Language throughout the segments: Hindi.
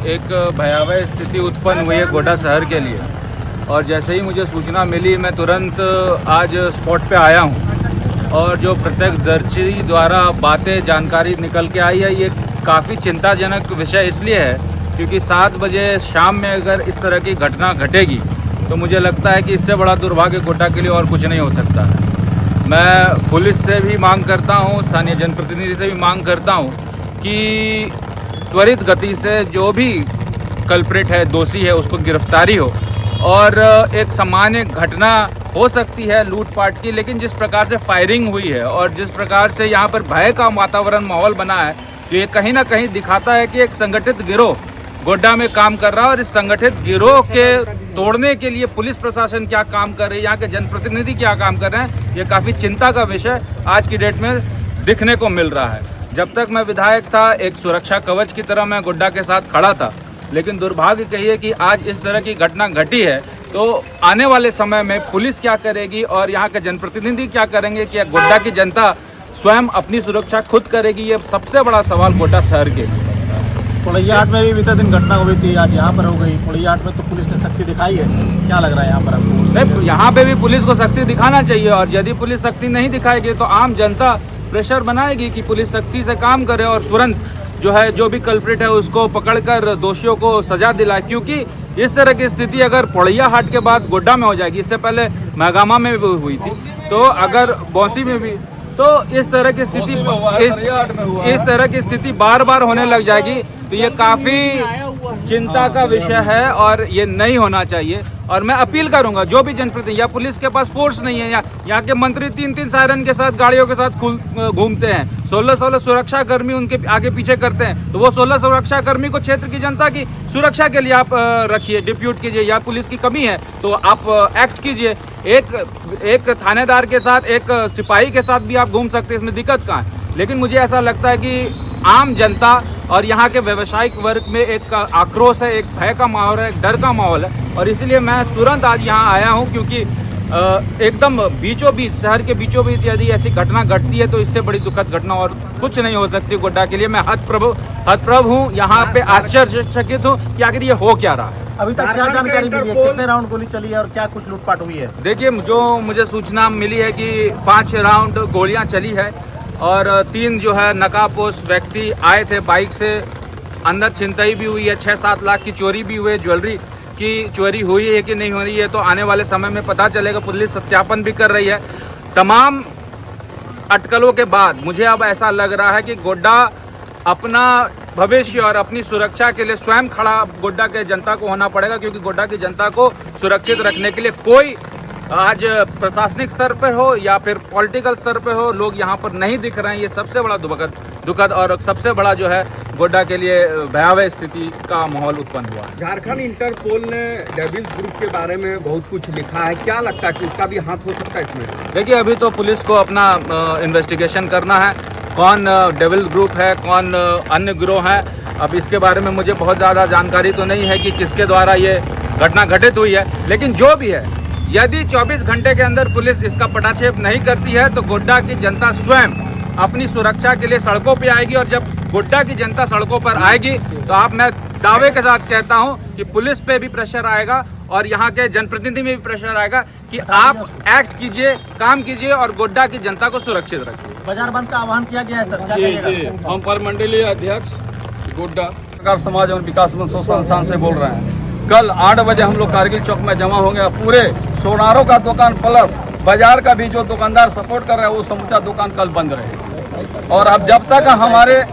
एक भयावह स्थिति उत्पन्न हुई है गोड्डा शहर के लिए और जैसे ही मुझे सूचना मिली मैं तुरंत आज स्पॉट पे आया हूँ और जो प्रत्यक्षदर्शी द्वारा बातें जानकारी निकल के आई है ये काफ़ी चिंताजनक विषय इसलिए है क्योंकि 7 बजे शाम में अगर इस तरह की घटना घटेगी तो मुझे लगता है कि इससे बड़ा दुर्भाग्य गोड्डा के लिए और कुछ नहीं हो सकता है। मैं पुलिस से भी मांग करता हूँ, स्थानीय जनप्रतिनिधि से भी मांग करता हूँ कि त्वरित गति से जो भी कल्प्रिट है, दोषी है, उसको गिरफ्तारी हो और एक सामान्य घटना हो सकती है लूटपाट की, लेकिन जिस प्रकार से फायरिंग हुई है और जिस प्रकार से यहाँ पर भय का वातावरण माहौल बना है तो ये कहीं ना कहीं दिखाता है कि एक संगठित गिरोह गोड्डा में काम कर रहा है और इस संगठित गिरोह के तोड़ने के लिए पुलिस प्रशासन क्या काम कर रही है, यहाँ के जनप्रतिनिधि क्या काम कर रहे हैं, ये काफ़ी चिंता का विषय आज की डेट में दिखने को मिल रहा है। जब तक मैं विधायक था एक सुरक्षा कवच की तरह मैं गोड्डा के साथ खड़ा था, लेकिन दुर्भाग्य कहिए कि आज इस तरह की घटना घटी है तो आने वाले समय में पुलिस क्या करेगी और यहाँ के जनप्रतिनिधि क्या करेंगे कि गोड्डा की जनता स्वयं अपनी सुरक्षा खुद करेगी, ये सबसे बड़ा सवाल गोड्डा शहर के लिए। पोड़ैयाहाट में भी बीते दिन घटना हुई थी, आज यहाँ पर हो गई। पोड़ैयाहाट में तो पुलिस ने सख्ती दिखाई है, क्या लग रहा है यहाँ पर आपको? नहीं, यहाँ पे भी पुलिस को सख्ती दिखाना चाहिए और यदि पुलिस सख्ती नहीं दिखाएगी तो आम जनता प्रेशर बनाएगी कि पुलिस सख्ती से काम करे और तुरंत जो है जो भी कल्प्रिट है उसको पकड़कर दोषियों को सजा दिलाए, क्योंकि इस तरह की स्थिति अगर पोड़ैयाहाट के बाद गोड्डा में हो जाएगी, इससे पहले महगामा में भी हुई थी, तो अगर बौंसी में भी, तो इस तरह की स्थिति बार बार होने लग जाएगी तो ये काफ़ी चिंता का विषय है और ये नहीं होना चाहिए। और मैं अपील करूंगा जो भी जनप्रतिनिधि, या पुलिस के पास फोर्स नहीं है, या यहाँ के मंत्री 3-3 सायरन के साथ गाड़ियों के साथ घूमते हैं, 16-16 सुरक्षा कर्मी उनके आगे पीछे करते हैं, तो वो 16 सुरक्षा कर्मी को क्षेत्र की जनता की सुरक्षा के लिए आप रखिए, डिप्यूट कीजिए, या पुलिस की कमी है तो आप एक्ट कीजिए। एक थानेदार के साथ एक सिपाही के साथ भी आप घूम सकते हैं, इसमें दिक्कत कहाँ है। लेकिन मुझे ऐसा लगता है कि आम जनता और यहाँ के व्यवसायिक वर्ग में एक आक्रोश है, एक भय का माहौल है, एक डर का माहौल है और इसीलिए मैं तुरंत आज यहाँ आया हूँ क्योंकि एकदम बीचों बीच, शहर के बीचों बीच यदि ऐसी घटना घटती है तो इससे बड़ी दुखद घटना और कुछ नहीं हो सकती गोड्डा के लिए। मैं हतप्रभ हूँ, यहाँ पे आश्चर्यचकित हूँ कि आखिर ये हो क्या रहा है। अभी तक क्या जानकारी मिली है, कितने राउंड गोली चली है और क्या कुछ लूटपाट हुई है? देखिए, जो मुझे सूचना मिली है कि 5 राउंड गोलियाँ चली है और 3 जो है नकाबपोश व्यक्ति आए थे बाइक से, अंदर छिनतई भी हुई है, 6-7 लाख की चोरी भी हुई है, ज्वेलरी की चोरी हुई है कि नहीं हो रही है तो आने वाले समय में पता चलेगा। पुलिस सत्यापन भी कर रही है। तमाम अटकलों के बाद मुझे अब ऐसा लग रहा है कि गोड्डा अपना भविष्य और अपनी सुरक्षा के लिए स्वयं खड़ा गोड्डा के जनता को होना पड़ेगा, क्योंकि गोड्डा की जनता को सुरक्षित रखने के लिए कोई आज प्रशासनिक स्तर पर हो या फिर पॉलिटिकल स्तर पर हो, लोग यहाँ पर नहीं दिख रहे हैं। ये सबसे बड़ा दुखद और सबसे बड़ा जो है गोड्डा के लिए भयावह स्थिति का माहौल उत्पन्न हुआ है। झारखंड इंटरपोल ने डेविल्स ग्रुप के बारे में बहुत कुछ लिखा है, क्या लगता है कि उसका भी हाथ हो सकता है इसमें? देखिए, अभी तो पुलिस को अपना इन्वेस्टिगेशन करना है, कौन डेविल ग्रुप है, कौन अन्य गिरोह है। अब इसके बारे में मुझे बहुत ज़्यादा जानकारी तो नहीं है कि किसके द्वारा ये घटना घटित हुई है, लेकिन जो भी है, यदि 24 घंटे के अंदर पुलिस इसका पटाक्षेप नहीं करती है तो गोड्डा की जनता स्वयं अपनी सुरक्षा के लिए सड़कों पे आएगी और जब गोड्डा की जनता सड़कों पर आएगी तो मैं दावे के साथ कहता हूं कि पुलिस पे भी प्रेशर आएगा और यहाँ के जनप्रतिनिधि में भी प्रेशर आएगा कि आप एक्ट कीजिए, काम कीजिए और गोड्डा की जनता को सुरक्षित रखिए। बाजार बंद का आह्वान किया गया है सर, क्या कहिएगा? हम पर मंडलीय अध्यक्ष गोड्डा सरकार समाज एवं विकास मंच संस्थान से बोल रहे हैं। कल 8 बजे हम लोग कारगिल चौक में जमा होंगे। पूरे सोनारों का दुकान प्लस बाजार का भी जो दुकानदार सपोर्ट कर रहे हैं वो समूचा दुकान कल बंद रहे। और अब जब तक हमारे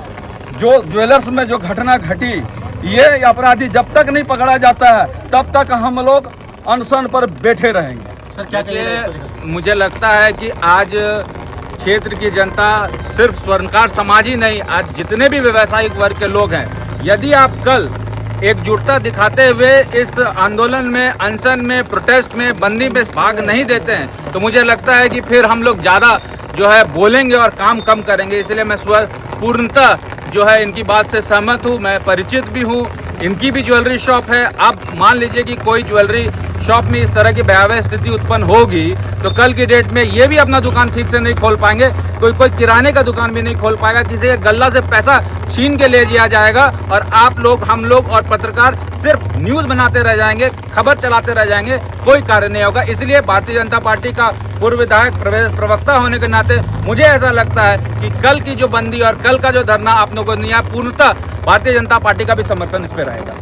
जो ज्वेलर्स में जो घटना घटी, ये अपराधी जब तक नहीं पकड़ा जाता है तब तक हम लोग अनशन पर बैठे रहेंगे। सर क्या कहिएगा? मुझे लगता है कि आज क्षेत्र की जनता सिर्फ स्वर्णकार समाज ही नहीं, आज जितने भी व्यवसायिक वर्ग के लोग हैं, यदि आप कल एकजुटता दिखाते हुए इस आंदोलन में, अनशन में, प्रोटेस्ट में, बंदी में भाग नहीं देते हैं तो मुझे लगता है कि फिर हम लोग ज़्यादा जो है बोलेंगे और काम कम करेंगे। इसलिए मैं पूर्णतः जो है इनकी बात से सहमत हूँ। मैं परिचित भी हूँ, इनकी भी ज्वेलरी शॉप है। अब मान लीजिए कि कोई ज्वेलरी शॉप में इस तरह की भयावह स्थिति उत्पन्न होगी तो तो कल की डेट में ये भी अपना दुकान ठीक से नहीं खोल पाएंगे। कोई किराने का दुकान भी नहीं खोल पाएगा, किसी के गल्ला से पैसा छीन के ले लिया जाएगा और आप लोग, हम लोग और पत्रकार सिर्फ न्यूज़ बनाते रह जाएंगे, खबर चलाते रह जाएंगे, कोई कार्य नहीं होगा। इसलिए भारतीय जनता पार्टी का पूर्व विधायक प्रवक्ता होने के नाते मुझे ऐसा लगता है कि कल की जो बंदी और कल का जो धरना आप लोगों को नहीं है, पूर्णतः भारतीय जनता पार्टी का भी समर्थन इस पर रहेगा।